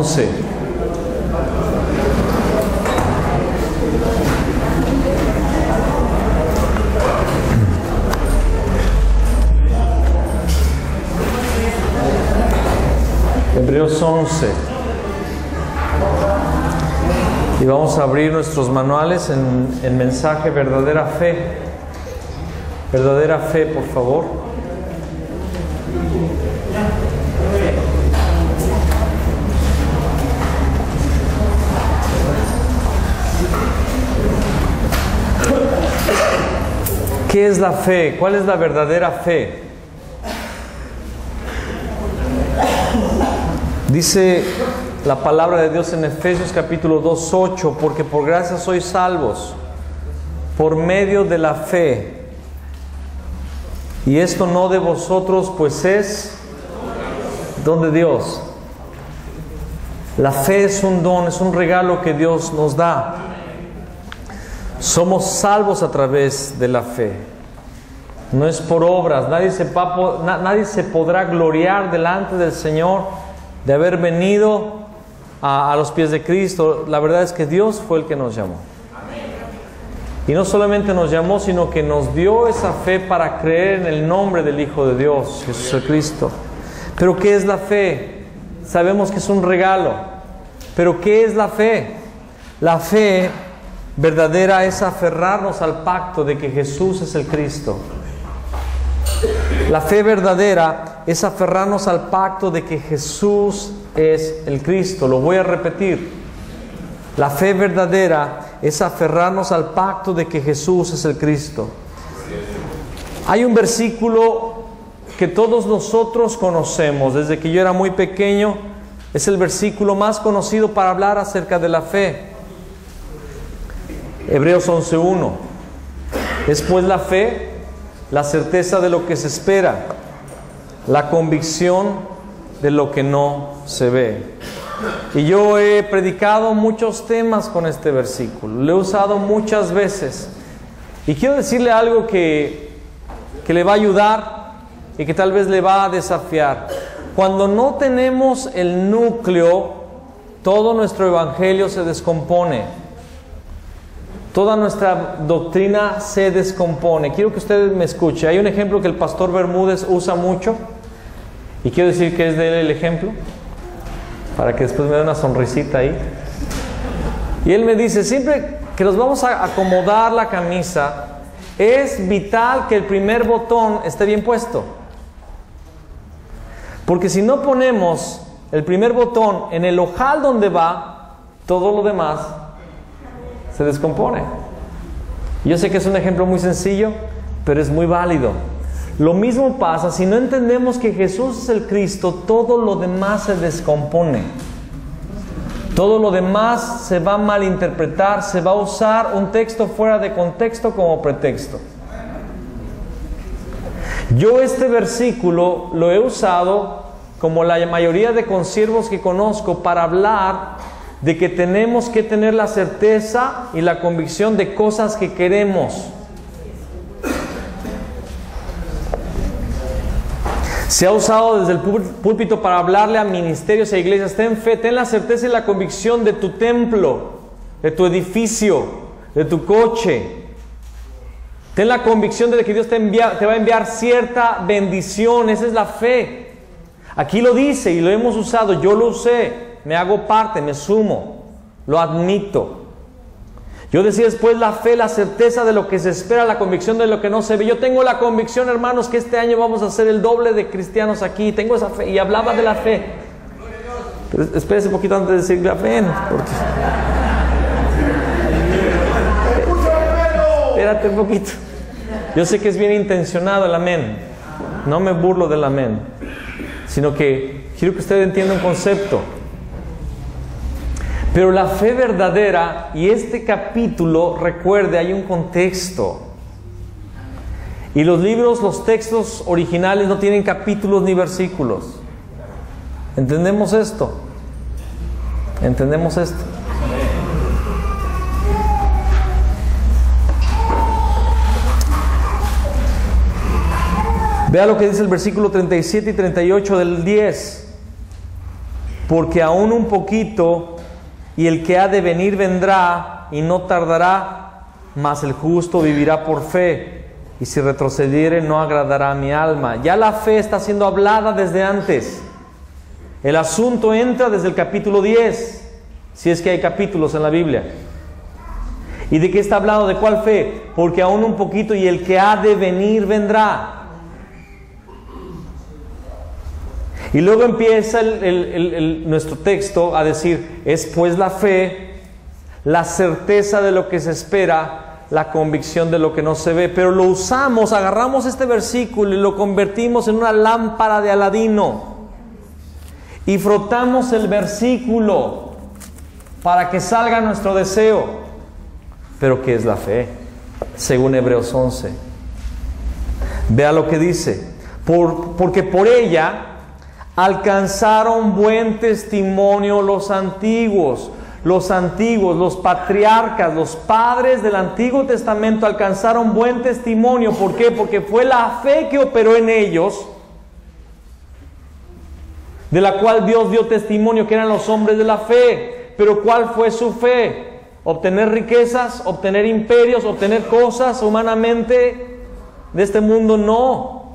11. Hebreos 11. Y vamos a abrir nuestros manuales en mensaje verdadera fe. Verdadera fe, por favor. ¿Qué es la fe? ¿Cuál es la verdadera fe? Dice la palabra de Dios en Efesios capítulo 2:8, porque por gracia sois salvos, por medio de la fe. Y esto no de vosotros, pues es don de Dios. La fe es un don, es un regalo que Dios nos da. Somos salvos a través de la fe. No es por obras. Nadie se podrá gloriar delante del Señor de haber venido a los pies de Cristo. La verdad es que Dios fue el que nos llamó. Y no solamente nos llamó, sino que nos dio esa fe para creer en el nombre del Hijo de Dios, Jesucristo. Pero ¿qué es la fe? Sabemos que es un regalo. Pero ¿qué es la fe? La fe verdadera es aferrarnos al pacto de que Jesús es el Cristo. La fe verdadera es aferrarnos al pacto de que Jesús es el Cristo. Lo voy a repetir. La fe verdadera es aferrarnos al pacto de que Jesús es el Cristo. Hay un versículo que todos nosotros conocemos desde que yo era muy pequeño. Es el versículo más conocido para hablar acerca de la fe. Hebreos 11:1. Es pues la fe, la certeza de lo que se espera, la convicción de lo que no se ve. Y yo he predicado muchos temas con este versículo, lo he usado muchas veces. Y quiero decirle algo que le va a ayudar y que tal vez le va a desafiar. Cuando no tenemos el núcleo, todo nuestro evangelio se descompone. Toda nuestra doctrina se descompone. Quiero que usted me escuche. Hay un ejemplo que el pastor Bermúdez usa mucho. Y quiero decir que es de él el ejemplo, para que después me dé una sonrisita ahí. Y él me dice, siempre que nos vamos a acomodar la camisa, es vital que el primer botón esté bien puesto. Porque si no ponemos el primer botón en el ojal donde va, todo lo demás se descompone. Yo sé que es un ejemplo muy sencillo, pero es muy válido. Lo mismo pasa si no entendemos que Jesús es el Cristo, todo lo demás se descompone. Todo lo demás se va a malinterpretar, se va a usar un texto fuera de contexto como pretexto. Yo este versículo lo he usado, como la mayoría de consiervos que conozco, para hablar de que tenemos que tener la certeza y la convicción de cosas que queremos. Se ha usado desde el púlpito para hablarle a ministerios e iglesias. Ten fe, ten la certeza y la convicción de tu templo, de tu edificio, de tu coche. Ten la convicción de que Dios te va a enviar cierta bendición. Esa es la fe. Aquí lo dice y lo hemos usado. Yo lo usé. Me hago parte, me sumo, lo admito. Yo decía después la fe, la certeza de lo que se espera, la convicción de lo que no se ve. Yo tengo la convicción, hermanos, que este año vamos a ser el doble de cristianos aquí. Tengo esa fe. Y hablaba de la fe. Pero espérese un poquito antes de decir amén. Porque... Espérate un poquito. Yo sé que es bien intencionado el amén. No me burlo del amén. Sino que quiero que usted entienda un concepto. Pero la fe verdadera, y este capítulo, recuerde, hay un contexto. Y los libros, los textos originales no tienen capítulos ni versículos. ¿Entendemos esto? ¿Entendemos esto? Vea lo que dice el versículo 37 y 38 del 10. porque aún un poquito, y el que ha de venir vendrá, y no tardará, mas el justo vivirá por fe, y si retrocediere no agradará a mi alma. Ya la fe está siendo hablada desde antes. El asunto entra desde el capítulo 10, si es que hay capítulos en la Biblia. ¿Y de qué está hablando? ¿De cuál fe? Porque aún un poquito, y el que ha de venir vendrá. Y luego empieza nuestro texto a decir, es pues la fe, la certeza de lo que se espera, la convicción de lo que no se ve. Pero lo usamos, agarramos este versículo y lo convertimos en una lámpara de Aladino. Y frotamos el versículo para que salga nuestro deseo. Pero ¿qué es la fe? Según Hebreos 11. Vea lo que dice. Porque por ella alcanzaron buen testimonio los antiguos, los patriarcas, los padres del Antiguo Testamento alcanzaron buen testimonio. ¿Por qué? Porque fue la fe que operó en ellos, de la cual Dios dio testimonio que eran los hombres de la fe. Pero ¿cuál fue su fe? ¿Obtener riquezas? ¿Obtener imperios? ¿Obtener cosas humanamente de este mundo? No.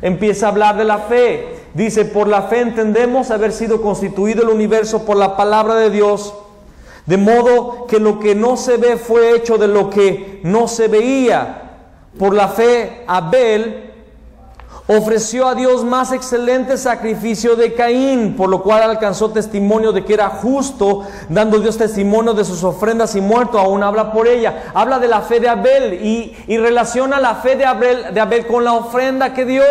Empieza a hablar de la fe. Dice, por la fe entendemos haber sido constituido el universo por la palabra de Dios, de modo que lo que no se ve fue hecho de lo que no se veía. Por la fe, Abel ofreció a Dios más excelente sacrificio de Caín, por lo cual alcanzó testimonio de que era justo, dando Dios testimonio de sus ofrendas, y muerto aún habla por ella. Habla de la fe de Abel y relaciona la fe de Abel con la ofrenda que dio.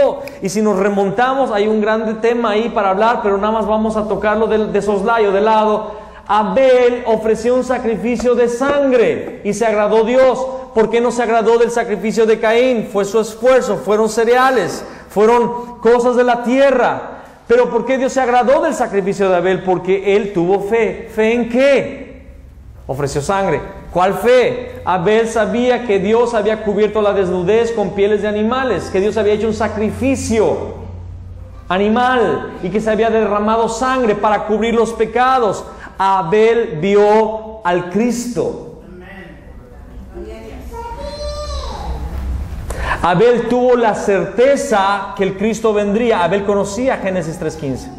Y si nos remontamos, hay un grande tema ahí para hablar, pero nada más vamos a tocarlo de soslayo, de lado. Abel ofreció un sacrificio de sangre y se agradó Dios. ¿Por qué no se agradó del sacrificio de Caín? Fue su esfuerzo, fueron cereales, fueron cosas de la tierra. Pero ¿por qué Dios se agradó del sacrificio de Abel? Porque él tuvo fe. ¿Fe en qué? Ofreció sangre. ¿Cuál fe? Abel sabía que Dios había cubierto la desnudez con pieles de animales, que Dios había hecho un sacrificio animal y que se había derramado sangre para cubrir los pecados. Abel vio al Cristo. Abel tuvo la certeza que el Cristo vendría. Abel conocía Génesis 3:15.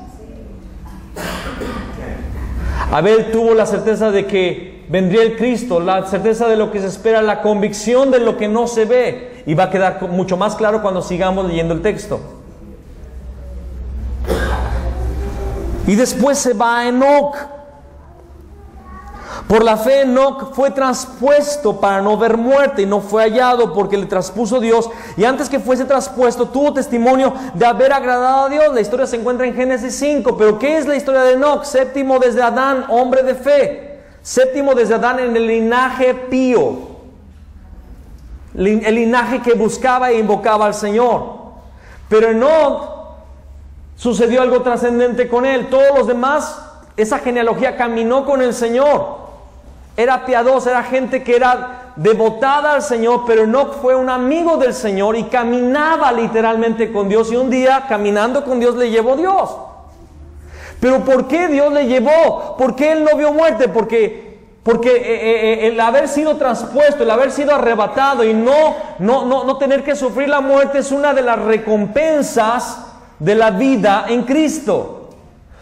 Abel tuvo la certeza de que vendría el Cristo, la certeza de lo que se espera, la convicción de lo que no se ve. Y va a quedar mucho más claro cuando sigamos leyendo el texto. Y después se va a Enoc. Por la fe Enoc fue traspuesto para no ver muerte y no fue hallado porque le traspuso Dios, y antes que fuese traspuesto tuvo testimonio de haber agradado a Dios. La historia se encuentra en Génesis 5. Pero ¿qué es la historia de Enoc? Séptimo desde Adán, hombre de fe. Séptimo desde Adán en el linaje pío, el linaje que buscaba e invocaba al Señor. Pero Enoc sucedió algo trascendente con él. Todos los demás, esa genealogía caminó con el Señor. Era piadosa, era gente que era devotada al Señor, pero Enoc fue un amigo del Señor y caminaba literalmente con Dios. Y un día, caminando con Dios, le llevó Dios. ¿Pero por qué Dios le llevó? ¿Por qué él no vio muerte? Porque el haber sido traspuesto, el haber sido arrebatado y no tener que sufrir la muerte es una de las recompensas de la vida en Cristo.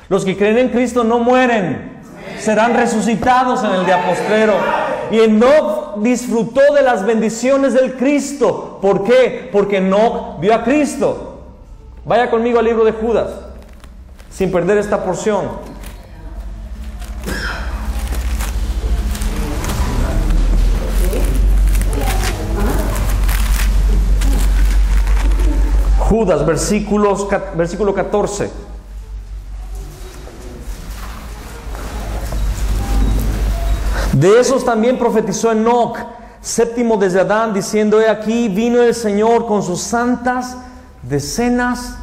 Los que creen en Cristo no mueren, serán resucitados en el día postrero. Y Enoc disfrutó de las bendiciones del Cristo. ¿Por qué? Porque Enoc vio a Cristo. Vaya conmigo al libro de Judas, sin perder esta porción. Judas, versículo 14. De esos también profetizó Enoc, séptimo desde Adán, diciendo: he aquí vino el Señor con sus santas decenas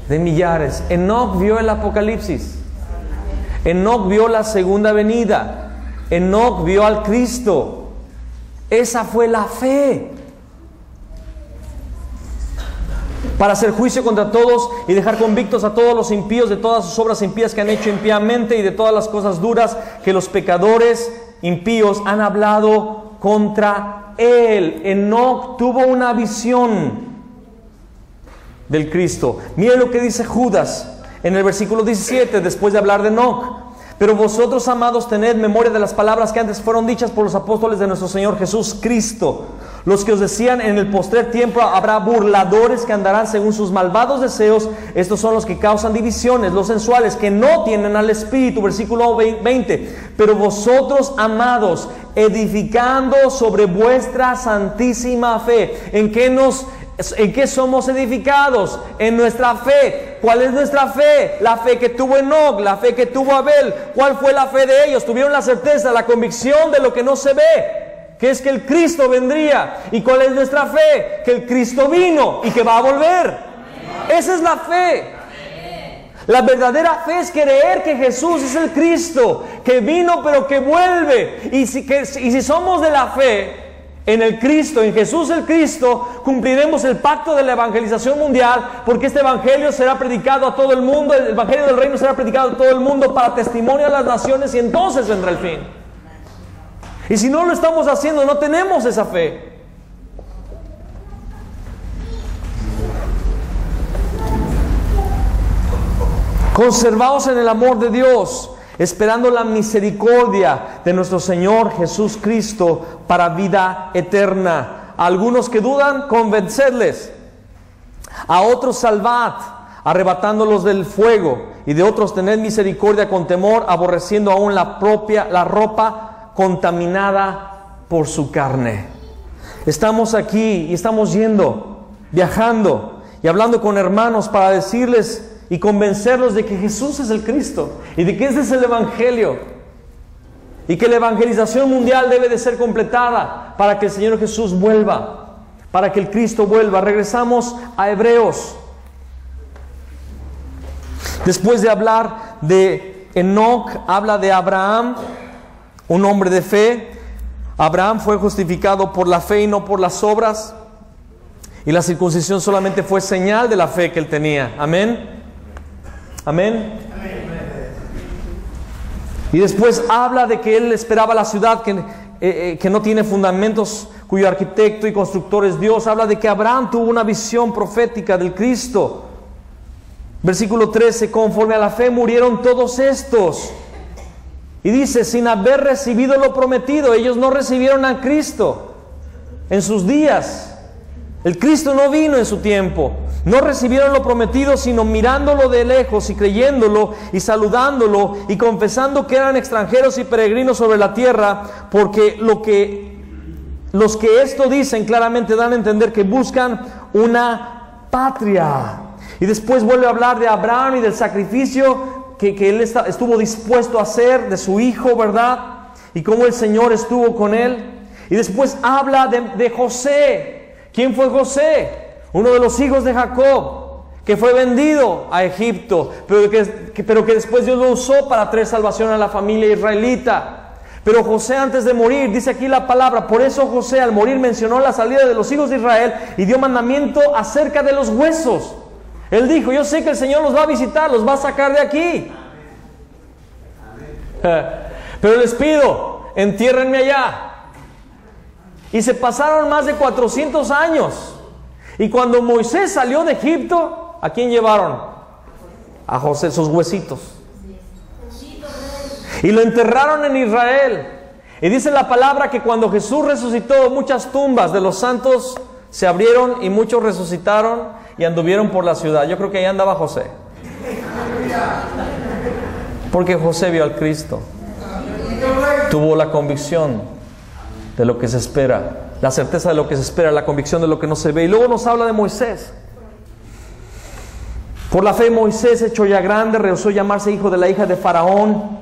de millares. Enoc vio el Apocalipsis. Enoc vio la segunda venida. Enoc vio al Cristo. Esa fue la fe. para hacer juicio contra todos y dejar convictos a todos los impíos de todas sus obras impías que han hecho impíamente y de todas las cosas duras que los pecadores impíos han hablado contra él. Enoc tuvo una visión del Cristo. Miren lo que dice Judas en el versículo 17, después de hablar de Enoc. Pero vosotros, amados, tened memoria de las palabras que antes fueron dichas por los apóstoles de nuestro Señor Jesús Cristo, los que os decían: en el postrer tiempo habrá burladores que andarán según sus malvados deseos. Estos son los que causan divisiones, los sensuales, que no tienen al Espíritu. Versículo 20. Pero vosotros, amados, edificando sobre vuestra santísima fe. ¿En qué somos edificados? En nuestra fe. ¿Cuál es nuestra fe? La fe que tuvo Enoc, la fe que tuvo Abel. ¿Cuál fue la fe de ellos? Tuvieron la certeza, la convicción de lo que no se ve, que es que el Cristo vendría. ¿Y cuál es nuestra fe? Que el Cristo vino y que va a volver. Esa es la fe. La verdadera fe es creer que Jesús es el Cristo, que vino pero que vuelve. Y si somos de la fe en el Cristo, en Jesús el Cristo, cumpliremos el pacto de la evangelización mundial, porque este evangelio será predicado a todo el mundo, el evangelio del reino será predicado a todo el mundo para testimonio a las naciones, y entonces vendrá el fin. Y si no lo estamos haciendo, no tenemos esa fe. Conservaos en el amor de Dios, esperando la misericordia de nuestro Señor Jesús Cristo para vida eterna. A algunos que dudan, convencedles. A otros salvad, arrebatándolos del fuego. Y de otros tened misericordia con temor, aborreciendo aún la ropa contaminada por su carne. Estamos aquí y estamos viajando y hablando con hermanos para decirles y convencerlos de que Jesús es el Cristo y de que ese es el Evangelio y que la evangelización mundial debe de ser completada para que el Señor Jesús vuelva, para que el Cristo vuelva. Regresamos a Hebreos. Después de hablar de Enoc, habla de Abraham, un hombre de fe. Abraham fue justificado por la fe y no por las obras, y la circuncisión solamente fue señal de la fe que él tenía. Amén. Amén. Y después habla de que él esperaba la ciudad que no tiene fundamentos, cuyo arquitecto y constructor es Dios. Habla de que Abraham tuvo una visión profética del Cristo. Versículo 13: conforme a la fe murieron todos estos. Y dice, sin haber recibido lo prometido. Ellos no recibieron a Cristo en sus días. El Cristo no vino en su tiempo. No recibieron lo prometido, sino mirándolo de lejos y creyéndolo y saludándolo y confesando que eran extranjeros y peregrinos sobre la tierra, porque los que esto dicen claramente dan a entender que buscan una patria. Y después vuelve a hablar de Abraham y del sacrificio que él estuvo dispuesto a hacer de su hijo, ¿verdad? Y cómo el Señor estuvo con él. Y después habla de José. ¿Quién fue José? Uno de los hijos de Jacob, que fue vendido a Egipto, pero que después Dios lo usó para traer salvación a la familia israelita. Pero José, antes de morir, dice aquí la palabra, por eso José al morir mencionó la salida de los hijos de Israel y dio mandamiento acerca de los huesos. Él dijo, yo sé que el Señor los va a visitar, los va a sacar de aquí. Pero les pido, entiérrenme allá. Y se pasaron más de 400 años. Y cuando Moisés salió de Egipto, ¿a quién llevaron? A José, sus huesitos. Y lo enterraron en Israel. Y dice la palabra que cuando Jesús resucitó, muchas tumbas de los santos se abrieron y muchos resucitaron y anduvieron por la ciudad. Yo creo que ahí andaba José. Porque José vio al Cristo. Tuvo la convicción de lo que se espera. La certeza de lo que se espera, la convicción de lo que no se ve. Y luego nos habla de Moisés. Por la fe Moisés, hecho ya grande, rehusó llamarse hijo de la hija de Faraón,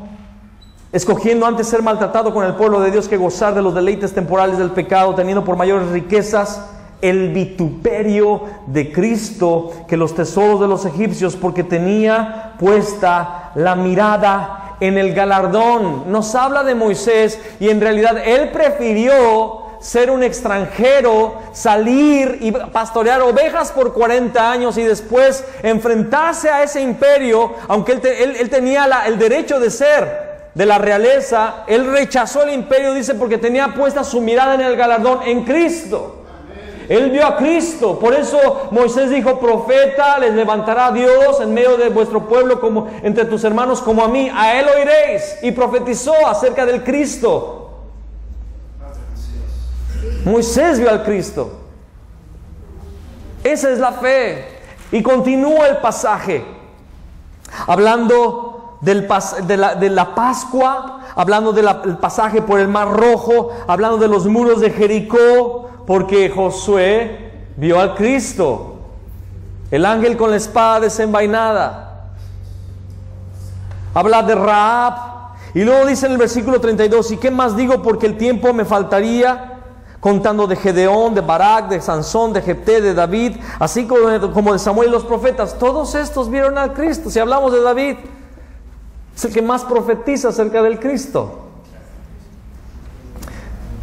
escogiendo antes ser maltratado con el pueblo de Dios que gozar de los deleites temporales del pecado, teniendo por mayores riquezas el vituperio de Cristo que los tesoros de los egipcios, porque tenía puesta la mirada en el galardón. Nos habla de Moisés y en realidad él prefirió ser un extranjero, salir y pastorear ovejas por 40 años y después enfrentarse a ese imperio, aunque él tenía el derecho de ser de la realeza. Él rechazó el imperio, dice, porque tenía puesta su mirada en el galardón, en Cristo. Él vio a Cristo. Por eso Moisés dijo: profeta les levantará Dios en medio de vuestro pueblo, como entre tus hermanos, como a mí, a él oiréis. Y profetizó acerca del Cristo. Moisés vio al Cristo. Esa es la fe. Y continúa el pasaje hablando de la Pascua, hablando del pasaje por el Mar Rojo, hablando de los muros de Jericó, porque Josué vio al Cristo, el ángel con la espada desenvainada. Habla de Rahab, y luego dice en el versículo 32: ¿y qué más digo? Porque el tiempo me faltaría, contando de Gedeón, de Barak, de Sansón, de Jefté, de David, así como de Samuel y los profetas. Todos estos vieron al Cristo. Si hablamos de David, es el que más profetiza acerca del Cristo.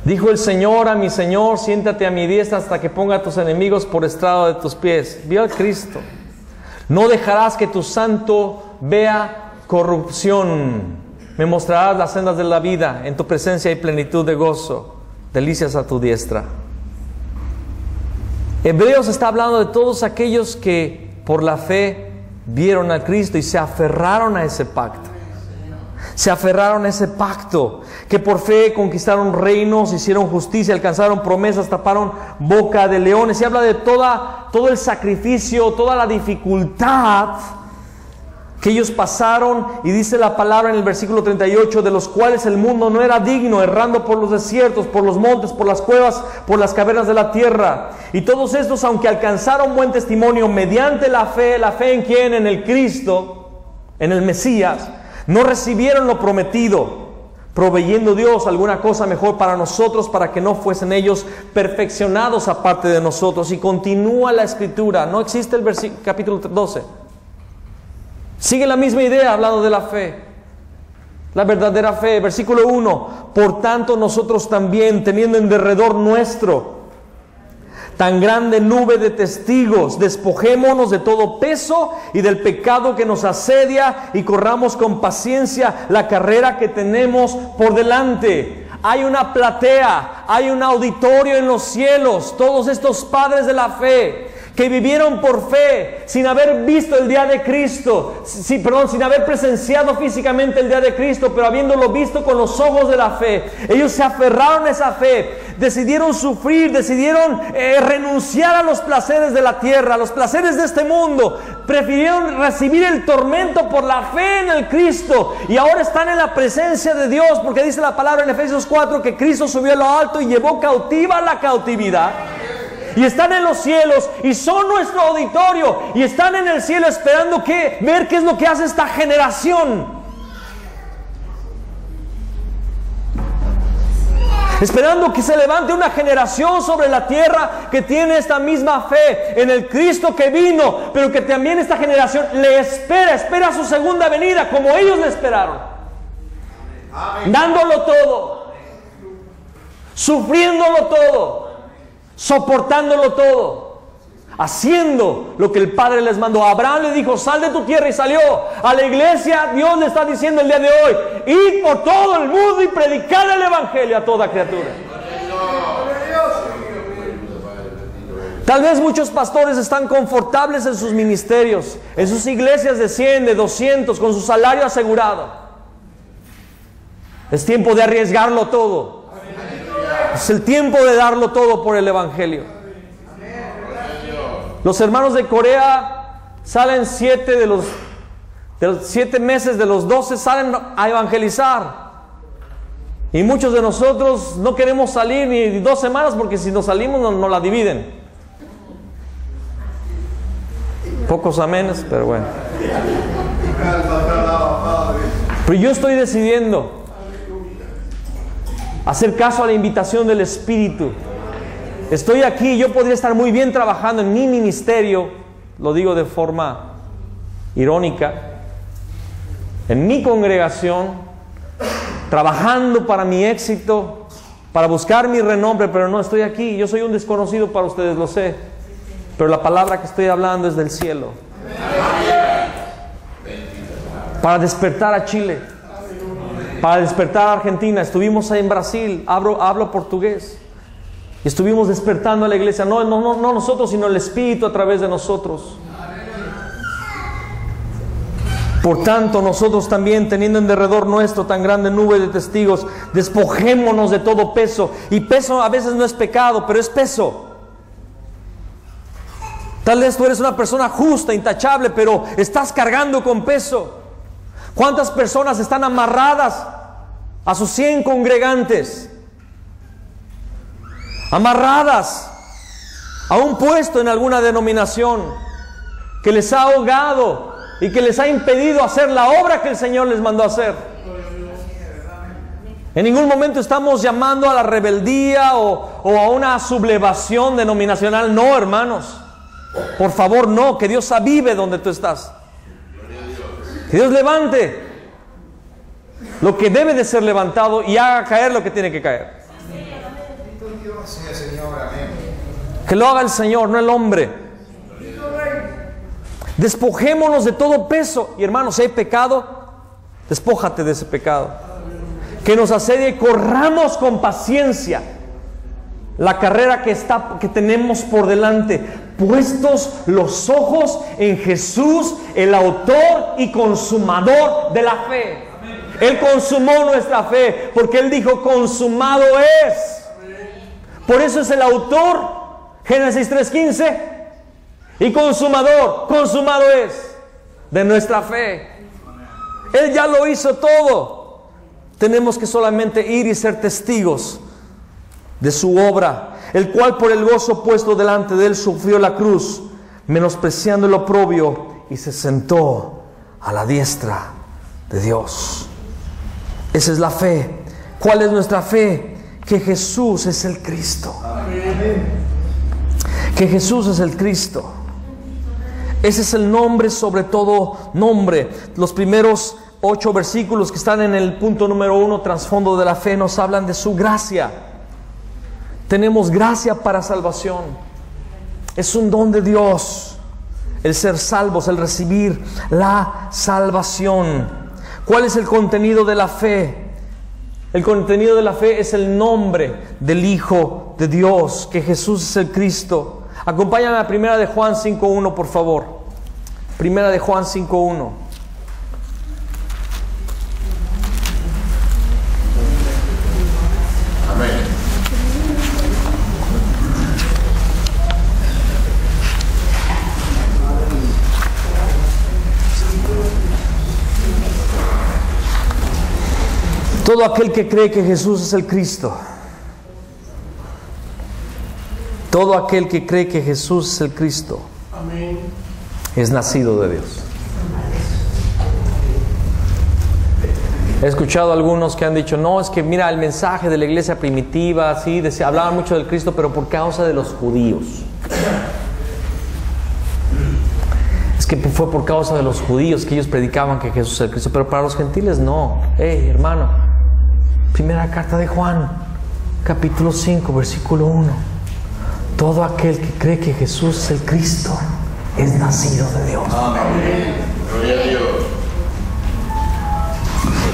Dijo el Señor a mi Señor: siéntate a mi diestra hasta que ponga a tus enemigos por estrado de tus pies. Vio al Cristo. No dejarás que tu santo vea corrupción. Me mostrarás las sendas de la vida. En tu presencia hay plenitud de gozo, delicias a tu diestra. Hebreos está hablando de todos aquellos que por la fe vieron al Cristo y se aferraron a ese pacto. Se aferraron a ese pacto, que por fe conquistaron reinos, hicieron justicia, alcanzaron promesas, taparon boca de leones. Se habla de todo el sacrificio, toda la dificultad que ellos pasaron, y dice la palabra en el versículo 38: de los cuales el mundo no era digno, errando por los desiertos, por los montes, por las cuevas, por las cavernas de la tierra. Y todos estos, aunque alcanzaron buen testimonio mediante la fe ¿en quién? En el Cristo, en el Mesías, no recibieron lo prometido, proveyendo Dios alguna cosa mejor para nosotros, para que no fuesen ellos perfeccionados aparte de nosotros. Y continúa la escritura. No existe el capítulo 12. Sigue la misma idea hablando de la fe, la verdadera fe. Versículo 1: por tanto nosotros también, teniendo en derredor nuestro tan grande nube de testigos, despojémonos de todo peso y del pecado que nos asedia, y corramos con paciencia la carrera que tenemos por delante. Hay una platea, hay un auditorio en los cielos. Todos estos padres de la fe que vivieron por fe, sin haber visto el día de Cristo, sin haber presenciado físicamente el día de Cristo, pero habiéndolo visto con los ojos de la fe. Ellos se aferraron a esa fe, decidieron sufrir, decidieron renunciar a los placeres de la tierra, a los placeres de este mundo. Prefirieron recibir el tormento por la fe en el Cristo, y ahora están en la presencia de Dios, porque dice la palabra en Efesios 4 que Cristo subió a lo alto y llevó cautiva la cautividad. Y están en los cielos y son nuestro auditorio, y están en el cielo esperando ver qué es lo que hace esta generación, esperando que se levante una generación sobre la tierra que tiene esta misma fe en el Cristo que vino, pero que también esta generación le espera su segunda venida, como ellos le esperaron. Amén. Dándolo todo, sufriéndolo todo, soportándolo todo, haciendo lo que el Padre les mandó. A Abraham le dijo: sal de tu tierra, y salió. A la iglesia Dios le está diciendo el día de hoy: id por todo el mundo y predicad el evangelio a toda criatura. Tal vez muchos pastores están confortables en sus ministerios, en sus iglesias de 100, de 200, con su salario asegurado. Es tiempo de arriesgarlo todo. Es el tiempo de darlo todo por el evangelio. Los hermanos de Corea salen 7 de los 7 meses de los 12 salen a evangelizar. Y muchos de nosotros no queremos salir ni 2 semanas, porque si nos salimos nos la dividen. Pocos amenes, pero bueno. Pero yo estoy decidiendo hacer caso a la invitación del Espíritu. Estoy aquí, yo podría estar muy bien trabajando en mi ministerio, lo digo de forma irónica, en mi congregación, trabajando para mi éxito, para buscar mi renombre, pero no estoy aquí. Yo soy un desconocido para ustedes, lo sé. Pero la palabra que estoy hablando es del cielo. Para despertar a Chile, para despertar a Argentina. Estuvimos ahí en Brasil, hablo portugués. Y estuvimos despertando a la iglesia, no nosotros, sino el Espíritu a través de nosotros. Por tanto, nosotros también, teniendo en derredor nuestro tan grande nube de testigos, despojémonos de todo peso. Y peso a veces no es pecado, pero es peso. Tal vez tú eres una persona justa, intachable, pero estás cargando con peso. ¿Cuántas personas están amarradas a sus 100 congregantes? Amarradas a un puesto en alguna denominación que les ha ahogado y que les ha impedido hacer la obra que el Señor les mandó a hacer. En ningún momento estamos llamando a la rebeldía o a una sublevación denominacional. No, hermanos. Por favor, no. Que Dios avive donde tú estás. Que Dios levante lo que debe de ser levantado y haga caer lo que tiene que caer. Que lo haga el Señor, no el hombre. Despojémonos de todo peso. Y hermanos, si hay pecado, despójate de ese pecado. Que nos asedia y corramos con paciencia la carrera que tenemos por delante, puestos los ojos en Jesús, el autor y consumador de la fe. Él consumó nuestra fe, porque Él dijo, consumado es. Por eso es el autor, Génesis 3:15, y consumador, consumado es, de nuestra fe. Él ya lo hizo todo. Tenemos que solamente ir y ser testigos de su obra, el cual por el gozo puesto delante de Él sufrió la cruz, menospreciando el oprobio, y se sentó a la diestra de Dios. Esa es la fe. ¿Cuál es nuestra fe? Que Jesús es el Cristo. Que Jesús es el Cristo. Ese es el nombre sobre todo nombre. Los primeros 8 versículos que están en el punto número 1, trasfondo de la fe, nos hablan de su gracia. Tenemos gracia para salvación. Es un don de Dios el ser salvos, el recibir la salvación. ¿Cuál es el contenido de la fe? El contenido de la fe es el nombre del Hijo de Dios, que Jesús es el Cristo. Acompáñame a 1 de Juan 5:1, por favor. 1 de Juan 5:1. Amén. Todo aquel que cree que Jesús es el Cristo, todo aquel que cree que Jesús es el Cristo, amén, es nacido de Dios. He escuchado a algunos que han dicho, no, es que mira el mensaje de la iglesia primitiva, sí, hablaban mucho del Cristo, pero por causa de los judíos. Es que fue por causa de los judíos que ellos predicaban que Jesús es el Cristo, pero para los gentiles no. Hermano, primera carta de Juan, capítulo 5, versículo 1. Todo aquel que cree que Jesús es el Cristo es nacido de Dios. Amén. Gloria a Dios.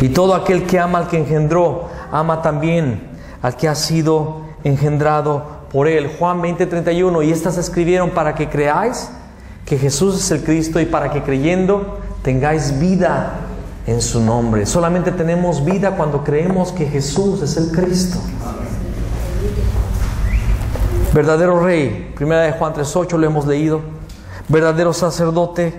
Y todo aquel que ama al que engendró, ama también al que ha sido engendrado por Él. Juan 20:31. Y estas se escribieron para que creáis que Jesús es el Cristo y para que creyendo tengáis vida en su nombre. Solamente tenemos vida cuando creemos que Jesús es el Cristo. Verdadero Rey, 1 de Juan 3:8 lo hemos leído. Verdadero sacerdote,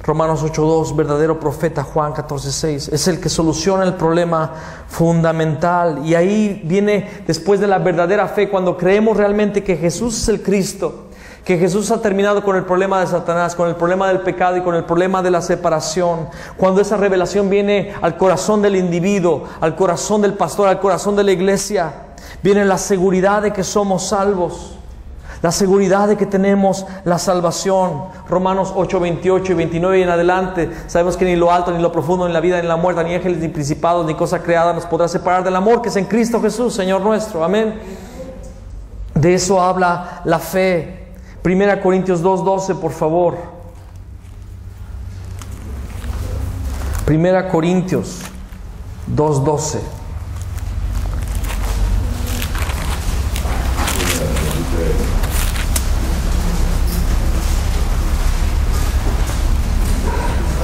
Romanos 8:2. Verdadero profeta, Juan 14:6. Es el que soluciona el problema fundamental. Y ahí viene, después de la verdadera fe, cuando creemos realmente que Jesús es el Cristo, que Jesús ha terminado con el problema de Satanás, con el problema del pecado y con el problema de la separación. Cuando esa revelación viene al corazón del individuo, al corazón del pastor, al corazón de la iglesia, viene la seguridad de que somos salvos, La seguridad de que tenemos la salvación. Romanos 8, 28 y 29 y en adelante. Sabemos que ni lo alto, ni lo profundo, ni la vida, ni la muerte, ni ángeles, ni principados, ni cosa creada nos podrá separar del amor que es en Cristo Jesús, Señor nuestro. Amén. De eso habla la fe. 1 Corintios 2:12, por favor. 1 Corintios 2:12.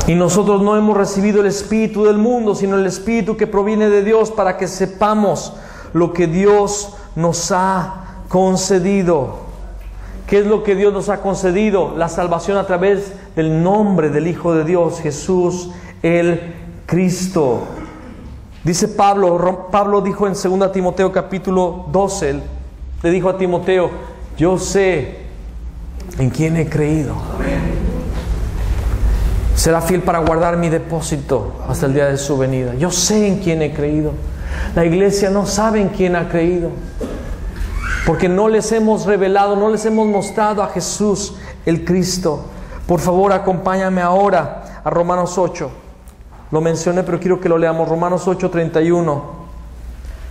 Y nosotros no hemos recibido el espíritu del mundo, sino el espíritu que proviene de Dios, para que sepamos lo que Dios nos ha concedido. ¿Qué es lo que Dios nos ha concedido? La salvación a través del nombre del Hijo de Dios, Jesús el Cristo. Dice Pablo dijo en 2 Timoteo capítulo 12, le dijo a Timoteo: yo sé en quién he creído. Será fiel para guardar mi depósito hasta el día de su venida. Yo sé en quién he creído. La iglesia no sabe en quién ha creído, porque no les hemos revelado, no les hemos mostrado a Jesús el Cristo. Por favor, acompáñame ahora a Romanos 8. Lo mencioné, pero quiero que lo leamos. Romanos 8:31.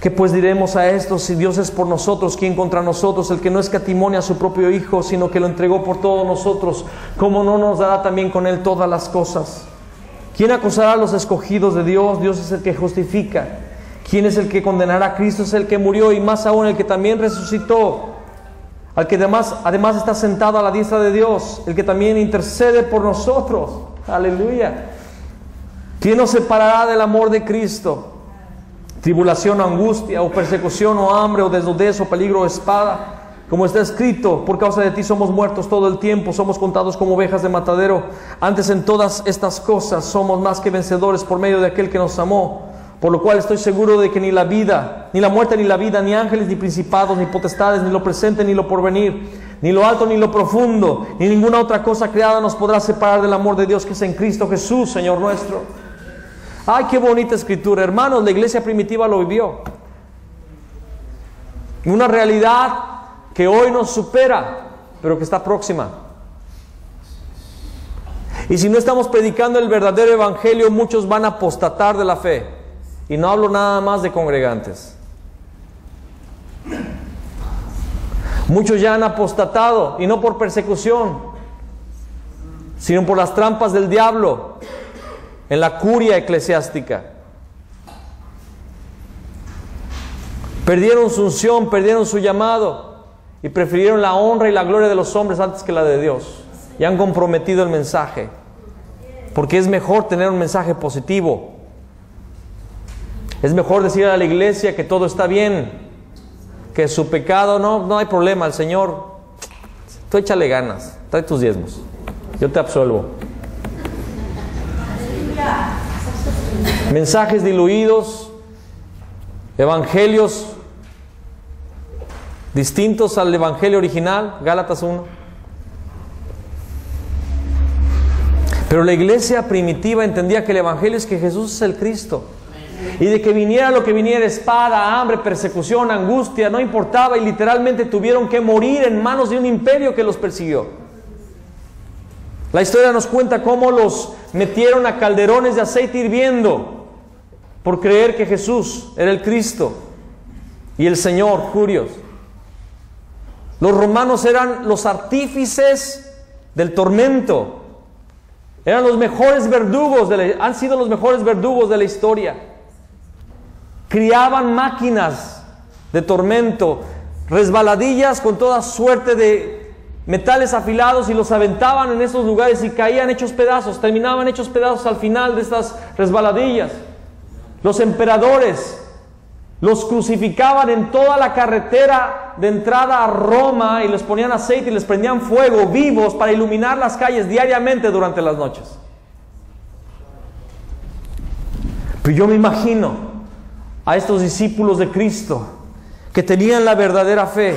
¿Qué pues diremos a esto? Si Dios es por nosotros, ¿quién contra nosotros? El que no escatimó a su propio Hijo, sino que lo entregó por todos nosotros, ¿cómo no nos dará también con Él todas las cosas? ¿Quién acusará a los escogidos de Dios? Dios es el que justifica. ¿Quién es el que condenará? Cristo es el que murió, y más aún el que también resucitó, al que además está sentado a la diestra de Dios, el que también intercede por nosotros. Aleluya. ¿Quién nos separará del amor de Cristo? Tribulación o angustia, o persecución o hambre, o desnudez o peligro o espada. Como está escrito: por causa de ti somos muertos todo el tiempo, somos contados como ovejas de matadero. Antes en todas estas cosas somos más que vencedores por medio de aquel que nos amó. Por lo cual estoy seguro de que ni la vida, ni la muerte, ni la vida, ni ángeles, ni principados, ni potestades, ni lo presente, ni lo porvenir, ni lo alto, ni lo profundo, ni ninguna otra cosa creada nos podrá separar del amor de Dios que es en Cristo Jesús, Señor nuestro. ¡Ay, qué bonita escritura! Hermanos, la iglesia primitiva lo vivió. Una realidad que hoy nos supera, pero que está próxima. Y si no estamos predicando el verdadero evangelio, muchos van a apostatar de la fe. Y no hablo nada más de congregantes. Muchos ya han apostatado, y no por persecución, sino por las trampas del diablo en la curia eclesiástica. Perdieron su unción, perdieron su llamado, y prefirieron la honra y la gloria de los hombres antes que la de Dios, y han comprometido el mensaje, porque es mejor tener un mensaje positivo. Es mejor decir a la iglesia que todo está bien, que su pecado no hay problema. El Señor, tú échale ganas, trae tus diezmos, yo te absuelvo. Mensajes diluidos, evangelios distintos al evangelio original, Gálatas 1. Pero la iglesia primitiva entendía que el evangelio es que Jesús es el Cristo, y de que viniera lo que viniera, espada, hambre, persecución, angustia, no importaba, y literalmente tuvieron que morir en manos de un imperio que los persiguió. La historia nos cuenta cómo los metieron a calderones de aceite hirviendo por creer que Jesús era el Cristo y el Señor, furios. Los romanos eran los artífices del tormento. Eran los mejores verdugos, han sido los mejores verdugos de la historia. Criaban máquinas de tormento, resbaladillas con toda suerte de metales afilados, y los aventaban en esos lugares y caían hechos pedazos, terminaban hechos pedazos al final de estas resbaladillas. Los emperadores los crucificaban en toda la carretera de entrada a Roma, y les ponían aceite y les prendían fuego vivos para iluminar las calles diariamente durante las noches. Pero yo me imagino a estos discípulos de Cristo que tenían la verdadera fe,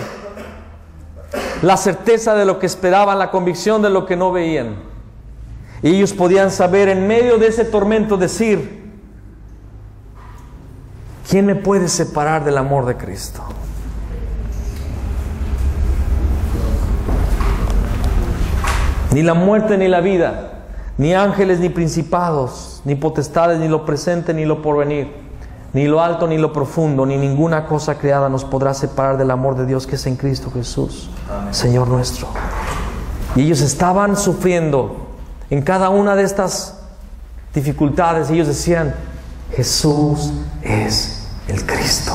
la certeza de lo que esperaban, la convicción de lo que no veían, y ellos podían saber en medio de ese tormento decir: ¿quién me puede separar del amor de Cristo? Ni la muerte ni la vida, ni ángeles ni principados, ni potestades, ni lo presente ni lo porvenir, ni lo alto ni lo profundo, ni ninguna cosa creada nos podrá separar del amor de Dios que es en Cristo Jesús, Señor nuestro. Y ellos estaban sufriendo en cada una de estas dificultades. Ellos decían: Jesús es el Cristo.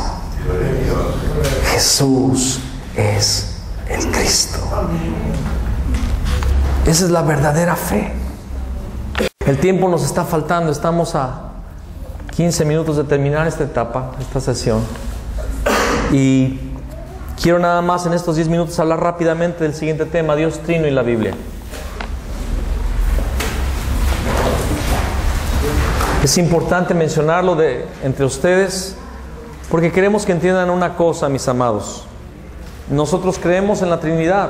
Jesús es el Cristo. Esa es la verdadera fe. El tiempo nos está faltando. Estamos a 15 minutos de terminar esta etapa, esta sesión. Y quiero nada más en estos 10 minutos hablar rápidamente del siguiente tema: Dios Trino y la Biblia. Es importante mencionarlo entre ustedes, porque queremos que entiendan una cosa, mis amados. Nosotros creemos en la Trinidad.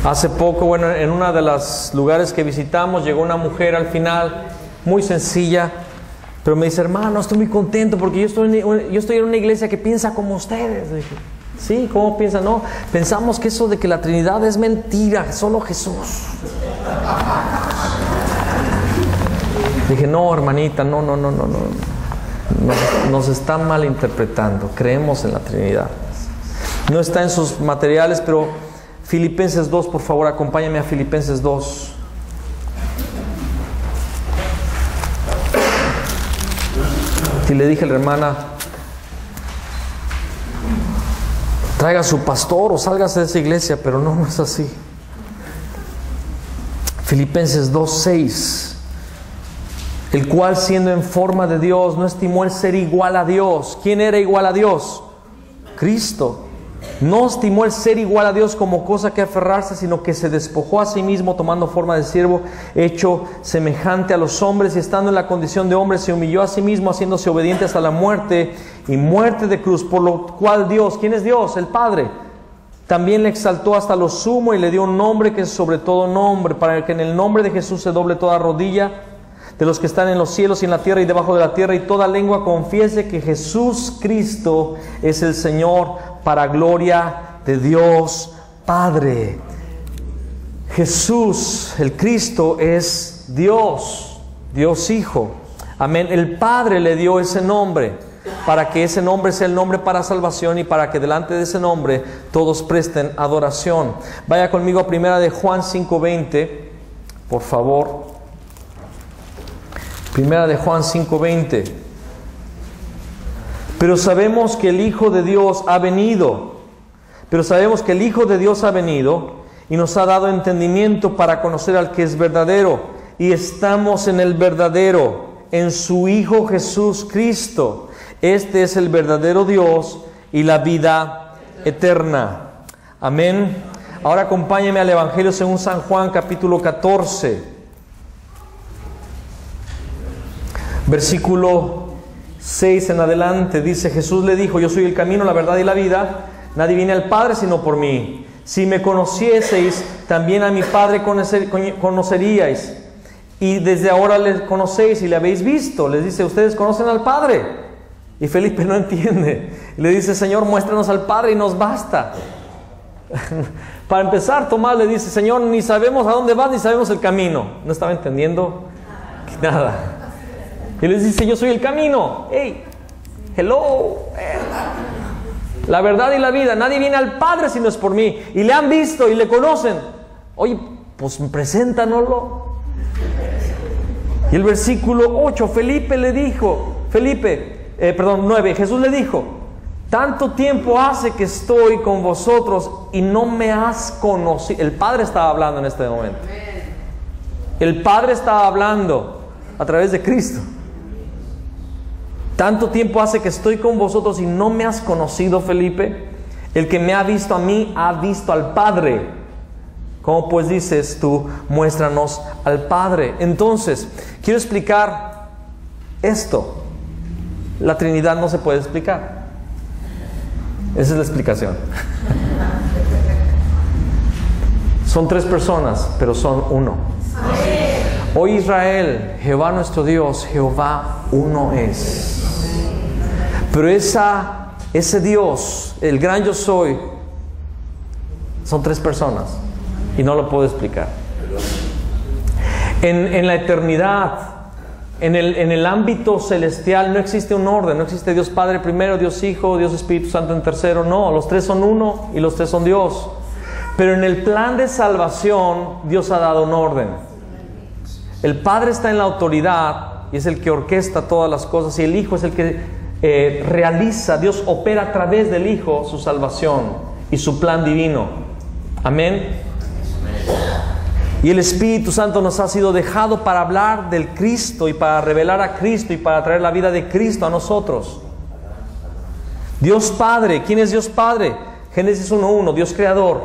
Hace poco, en uno de los lugares que visitamos, llegó una mujer al final, muy sencilla, pero me dice: hermano, estoy muy contento porque yo estoy en una iglesia que piensa como ustedes. Dije: sí, ¿cómo piensan? No, pensamos que eso de que la Trinidad es mentira, solo Jesús. Dije: no, hermanita, no. Nos están malinterpretando. Creemos en la Trinidad. No está en sus materiales, pero Filipenses 2, por favor, acompáñame a Filipenses 2. Y le dije a la hermana: traiga a su pastor o sálgase de esa iglesia, pero no es así. Filipenses 2:6. El cual, siendo en forma de Dios, no estimó el ser igual a Dios. ¿Quién era igual a Dios? Cristo. No estimó el ser igual a Dios como cosa que aferrarse, sino que se despojó a sí mismo, tomando forma de siervo, hecho semejante a los hombres, y estando en la condición de hombre, se humilló a sí mismo, haciéndose obediente hasta la muerte, y muerte de cruz. Por lo cual Dios, ¿quién es Dios? El Padre, también le exaltó hasta lo sumo y le dio un nombre que es sobre todo nombre, para que en el nombre de Jesús se doble toda rodilla de los que están en los cielos y en la tierra y debajo de la tierra, y toda lengua confiese que Jesús Cristo es el Señor, para gloria de Dios Padre. Jesús, el Cristo, es Dios, Dios Hijo. Amén. El Padre le dio ese nombre para que ese nombre sea el nombre para salvación y para que delante de ese nombre todos presten adoración. Vaya conmigo a 1 de Juan 5:20, por favor. 1 de Juan 5:20. Pero sabemos que el Hijo de Dios ha venido. Y nos ha dado entendimiento para conocer al que es verdadero. Y estamos en el verdadero, en su Hijo Jesús Cristo. Este es el verdadero Dios y la vida eterna. Amén. Ahora acompáñenme al Evangelio según San Juan, capítulo 14. Versículo 6 en adelante. Dice: Jesús le dijo: yo soy el camino, la verdad y la vida. Nadie viene al Padre sino por mí. Si me conocieseis, también a mi Padre conoceríais. Y desde ahora le conocéis y le habéis visto. Les dice: ustedes conocen al Padre. Y Felipe no entiende. Le dice: Señor, muéstranos al Padre y nos basta. Para empezar, Tomás le dice: Señor, ni sabemos a dónde vas, ni sabemos el camino. No estaba entendiendo nada. Y les dice: yo soy el camino. Hey, hello. La verdad y la vida. Nadie viene al Padre si no es por mí. Y le han visto y le conocen. Oye, pues preséntanoslo. Y el versículo 8, Felipe le dijo, 9, Jesús le dijo: tanto tiempo hace que estoy con vosotros y no me has conocido. El Padre estaba hablando en este momento. El Padre estaba hablando a través de Cristo. Tanto tiempo hace que estoy con vosotros y no me has conocido, Felipe. El que me ha visto a mí, ha visto al Padre. ¿Cómo pues dices tú, muéstranos al Padre? Entonces, quiero explicar esto. La Trinidad no se puede explicar. Esa es la explicación. Son 3 personas, pero son uno. Oh Israel, Jehová nuestro Dios, Jehová uno es. Pero ese Dios, el gran yo soy, Son 3 personas y no lo puedo explicar. En la eternidad, en el ámbito celestial no existe un orden, no existe Dios Padre primero, Dios Hijo, Dios Espíritu Santo en tercero, no, los 3 son uno y los 3 son Dios. Pero en el plan de salvación Dios ha dado un orden. El Padre está en la autoridad y es el que orquesta todas las cosas, y el Hijo es el que realiza, Dios opera a través del Hijo su salvación y su plan divino. Amén. Y el Espíritu Santo nos ha sido dejado para hablar del Cristo y para revelar a Cristo y para traer la vida de Cristo a nosotros. Dios Padre, ¿quién es Dios Padre? Génesis 1:1, Dios Creador,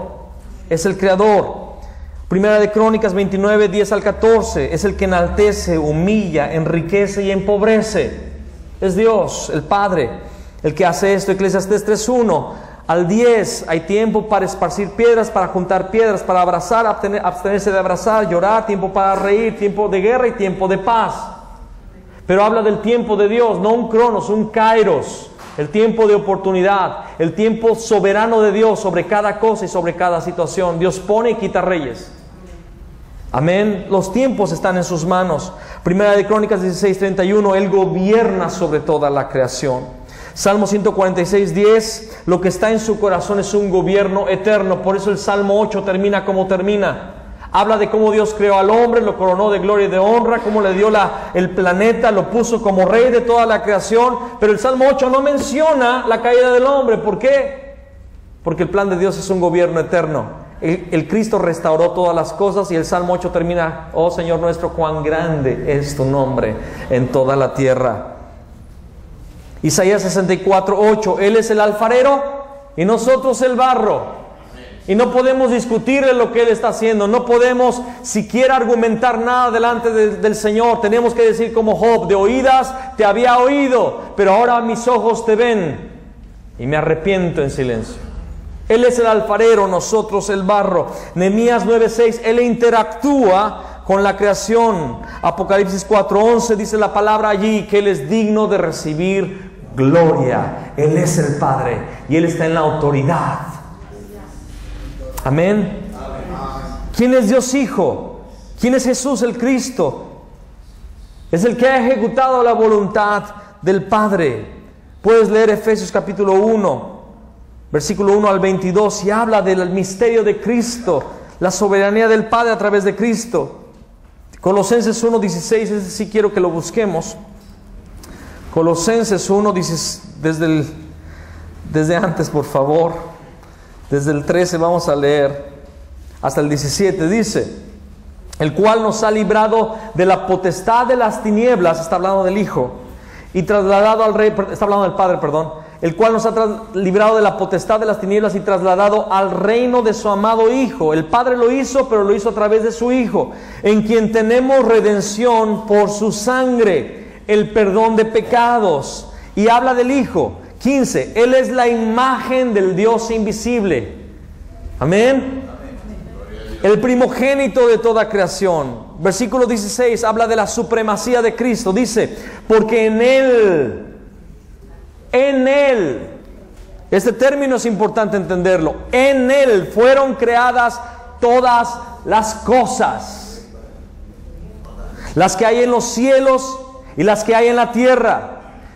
es el Creador. Primera de Crónicas 29, 10 al 14, es el que enaltece, humilla, enriquece y empobrece. Es Dios, el Padre, el que hace esto. Eclesiastés 3:1 al 10, hay tiempo para esparcir piedras, para juntar piedras, para abrazar, abstenerse de abrazar, llorar, tiempo para reír, tiempo de guerra y tiempo de paz. Pero habla del tiempo de Dios, no un cronos, un kairos, el tiempo de oportunidad, el tiempo soberano de Dios sobre cada cosa y sobre cada situación. Dios pone y quita reyes. Amén. Los tiempos están en sus manos. Primera de Crónicas 16:31, Él gobierna sobre toda la creación. Salmo 146:10, lo que está en su corazón es un gobierno eterno. Por eso el Salmo 8 termina como termina. Habla de cómo Dios creó al hombre, lo coronó de gloria y de honra, cómo le dio el planeta, lo puso como rey de toda la creación. Pero el Salmo 8 no menciona la caída del hombre. ¿Por qué? Porque el plan de Dios es un gobierno eterno. El Cristo restauró todas las cosas, y el Salmo 8 termina: oh Señor nuestro, cuán grande es tu nombre en toda la tierra. Isaías 64:8, Él es el alfarero y nosotros el barro. Y no podemos discutirle lo que Él está haciendo. No podemos siquiera argumentar nada delante del Señor. Tenemos que decir como Job: de oídas te había oído, pero ahora mis ojos te ven y me arrepiento en silencio. Él es el alfarero, nosotros el barro. Nehemías 9:6, Él interactúa con la creación. Apocalipsis 4:11 dice la palabra allí que Él es digno de recibir gloria. Él es el Padre y Él está en la autoridad. Amén. ¿Quién es Dios Hijo? ¿Quién es Jesús el Cristo? Es el que ha ejecutado la voluntad del Padre. Puedes leer Efesios capítulo 1, versículo 1 al 22, y habla del misterio de Cristo, la soberanía del Padre a través de Cristo. Colosenses 1:16, ese sí quiero que lo busquemos. Colosenses 1, desde antes, por favor. Desde el 13 vamos a leer hasta el 17. Dice: el cual nos ha librado de la potestad de las tinieblas, está hablando del Hijo, y trasladado al Rey, está hablando del Padre, perdón. El cual nos ha librado de la potestad de las tinieblas y trasladado al reino de su amado Hijo. El Padre lo hizo, pero lo hizo a través de su Hijo, en quien tenemos redención por su sangre, el perdón de pecados. Y habla del Hijo. 15. Él es la imagen del Dios invisible. Amén. El primogénito de toda creación. Versículo 16 habla de la supremacía de Cristo. Dice: porque en Él, este término es importante entenderlo, en Él fueron creadas todas las cosas, las que hay en los cielos y las que hay en la tierra,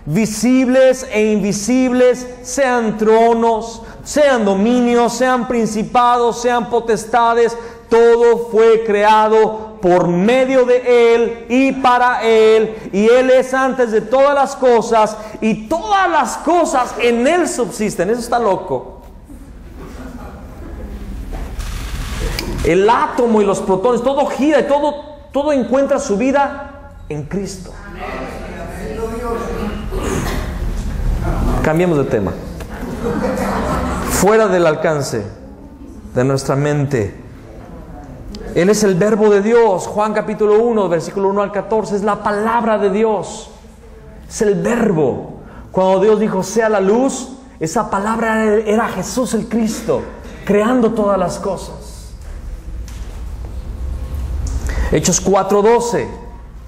visibles e invisibles, sean tronos, sean dominios, sean principados, sean potestades. Todo fue creado por medio de Él y para Él, y Él es antes de todas las cosas, y todas las cosas en Él subsisten. Eso está loco. El átomo y los protones, todo gira y todo encuentra su vida en Cristo. Cambiemos de tema. Fuera del alcance de nuestra mente. Él es el verbo de Dios. Juan capítulo 1, versículo 1 al 14, es la palabra de Dios. Es el verbo. Cuando Dios dijo sea la luz, esa palabra era Jesús el Cristo, creando todas las cosas. Hechos 4:12,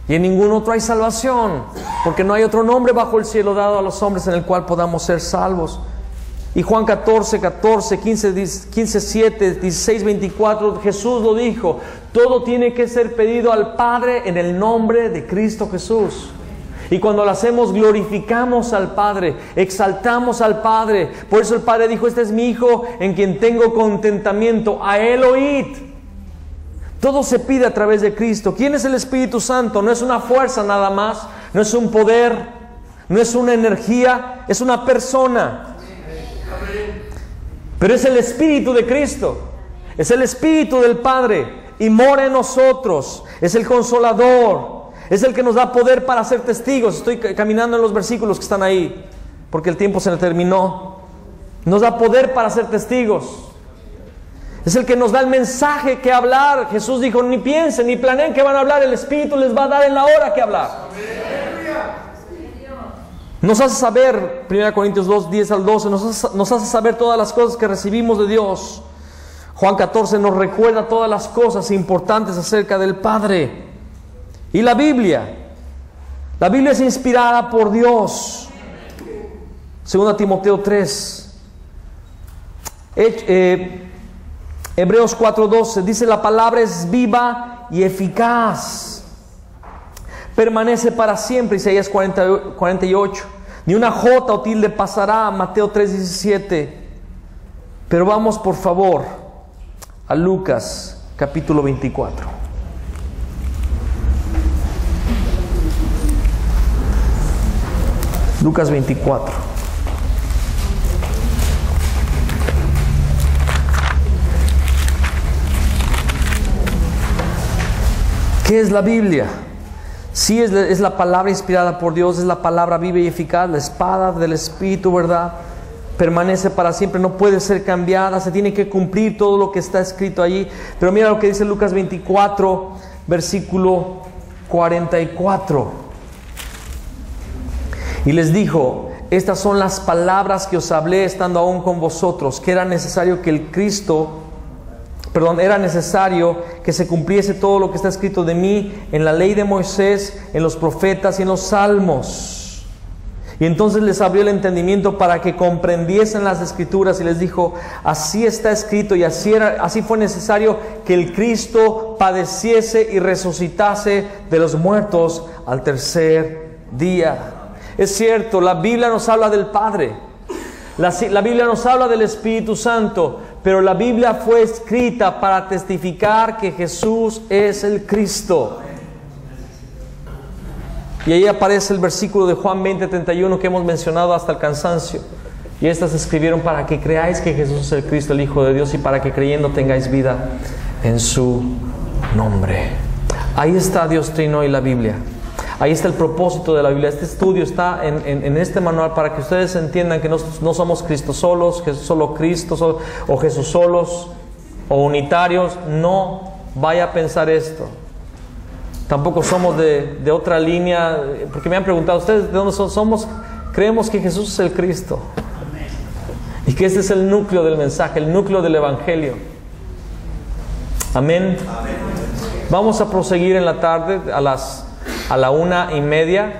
y en ningún otro hay salvación, porque no hay otro nombre bajo el cielo dado a los hombres en el cual podamos ser salvos. Y Juan 14, 15, 7, 16, 24, Jesús lo dijo, todo tiene que ser pedido al Padre en el nombre de Cristo Jesús. Y cuando lo hacemos, glorificamos al Padre, exaltamos al Padre. Por eso el Padre dijo, este es mi Hijo en quien tengo contentamiento, a Él oíd. Todo se pide a través de Cristo. ¿Quién es el Espíritu Santo? No es una fuerza nada más, no es un poder, no es una energía, es una persona. Pero es el Espíritu de Cristo, es el Espíritu del Padre y mora en nosotros, es el Consolador, es el que nos da poder para ser testigos. Estoy caminando en los versículos que están ahí, porque el tiempo se le terminó. Nos da poder para ser testigos. Es el que nos da el mensaje que hablar. Jesús dijo, ni piensen, ni planeen que van a hablar, el Espíritu les va a dar en la hora que hablar. Nos hace saber, 1 Corintios 2, 10 al 12, nos hace saber todas las cosas que recibimos de Dios. Juan 14 nos recuerda todas las cosas importantes acerca del Padre. Y la Biblia es inspirada por Dios. 2 Timoteo 3. Hebreos 4:12 dice, la palabra es viva y eficaz, permanece para siempre. Isaías 48. Ni una jota o tilde pasará. Mateo 3:17. Pero vamos por favor a Lucas capítulo 24. Lucas 24. ¿Qué es la Biblia? Sí, es la palabra inspirada por Dios, es la palabra viva y eficaz, la espada del Espíritu, ¿verdad? Permanece para siempre, no puede ser cambiada, se tiene que cumplir todo lo que está escrito allí. Pero mira lo que dice Lucas 24, versículo 44. Y les dijo, estas son las palabras que os hablé estando aún con vosotros, que era necesario que se cumpliese todo lo que está escrito de mí en la ley de Moisés, en los profetas y en los salmos. Y entonces les abrió el entendimiento para que comprendiesen las Escrituras y les dijo, así está escrito y así fue necesario que el Cristo padeciese y resucitase de los muertos al tercer día. Es cierto, la Biblia nos habla del Padre, la Biblia nos habla del Espíritu Santo, pero la Biblia fue escrita para testificar que Jesús es el Cristo. Y ahí aparece el versículo de Juan 20:31 que hemos mencionado hasta el cansancio. Y estas se escribieron para que creáis que Jesús es el Cristo, el Hijo de Dios, y para que creyendo tengáis vida en su nombre. Ahí está Dios Trino y la Biblia. Ahí está el propósito de la Biblia. Este estudio está en este manual para que ustedes entiendan que no somos Cristo solos, solo Cristo o Jesús solos o unitarios. No vaya a pensar esto. Tampoco somos de otra línea, porque me han preguntado, ¿ustedes de dónde somos? Creemos que Jesús es el Cristo y que este es el núcleo del mensaje, el núcleo del Evangelio. Amén. Vamos a proseguir en la tarde a la 1:30,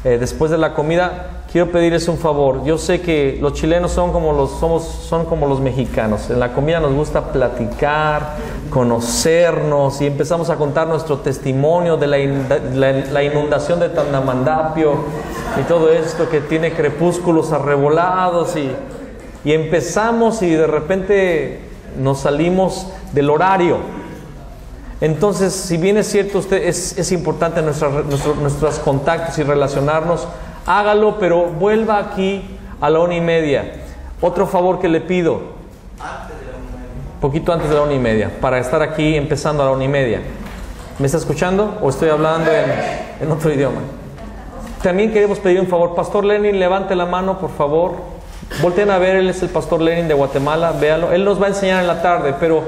después de la comida. Quiero pedirles un favor. Yo sé que los chilenos son como los mexicanos. En la comida nos gusta platicar, conocernos, y empezamos a contar nuestro testimonio de la inundación de Tanamandapio y todo esto que tiene crepúsculos arrebolados, y empezamos y de repente nos salimos del horario. Entonces, si bien es cierto, es importante nuestros contactos y relacionarnos, hágalo, pero vuelva aquí a la 1:30. Otro favor que le pido, poquito antes de la 1:30, para estar aquí empezando a la 1:30. ¿Me está escuchando o estoy hablando en otro idioma? También queremos pedir un favor. Pastor Lenin, levante la mano, por favor. Volteen a ver, él es el Pastor Lenin de Guatemala, véalo. Él nos va a enseñar en la tarde, pero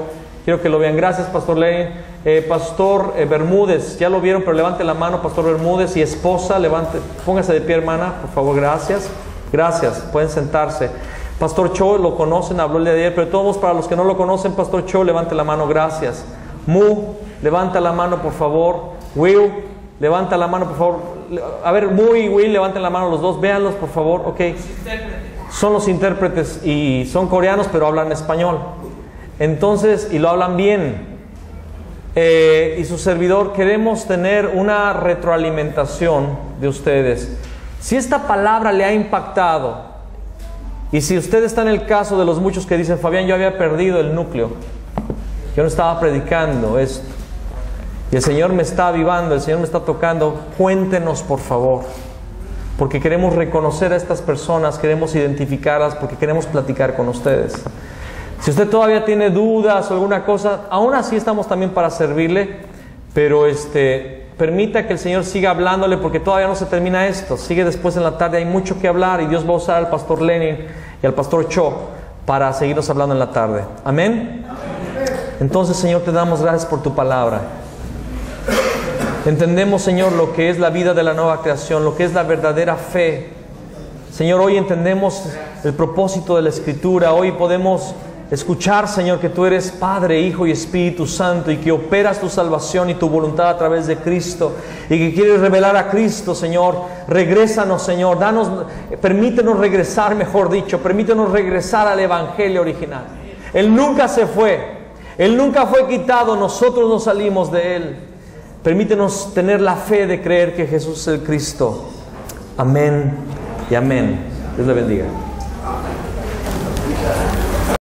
quiero que lo vean. Gracias, Pastor Lenin. Pastor Bermúdez, ya lo vieron, pero levante la mano, Pastor Bermúdez, y esposa, póngase de pie, hermana, por favor. Gracias, pueden sentarse. Pastor Cho, lo conocen, habló el día de ayer, pero todos, para los que no lo conocen, Pastor Cho, levante la mano. Gracias. Mu, levanta la mano, por favor. Will, levanta la mano, por favor. A ver, Mu y Will, levanten la mano los dos, véanlos, por favor. Ok. son los intérpretes y son coreanos, pero hablan español. Entonces, y lo hablan bien. Y su servidor, queremos tener una retroalimentación de ustedes. Si esta palabra le ha impactado, y si usted está en el caso de los muchos que dicen, Fabián, yo había perdido el núcleo, yo no estaba predicando esto, y el Señor me está avivando, el Señor me está tocando, cuéntenos por favor, porque queremos reconocer a estas personas, queremos identificarlas, porque queremos platicar con ustedes. Si usted todavía tiene dudas o alguna cosa, aún así estamos también para servirle, pero permita que el Señor siga hablándole, porque todavía no se termina esto. Sigue después en la tarde, hay mucho que hablar, y Dios va a usar al pastor Lenin y al pastor Cho para seguirnos hablando en la tarde. Amén. Entonces, Señor, te damos gracias por tu palabra. Entendemos, Señor, lo que es la vida de la nueva creación, lo que es la verdadera fe. Señor, hoy entendemos el propósito de la Escritura. Hoy podemos escuchar, Señor, que tú eres Padre, Hijo y Espíritu Santo, y que operas tu salvación y tu voluntad a través de Cristo, y que quieres revelar a Cristo, Señor. Regrésanos, Señor, permítenos regresar, mejor dicho, permítenos regresar al Evangelio original. Él nunca se fue, Él nunca fue quitado, nosotros nos salimos de Él. Permítenos tener la fe de creer que Jesús es el Cristo. Amén y amén. Dios le bendiga.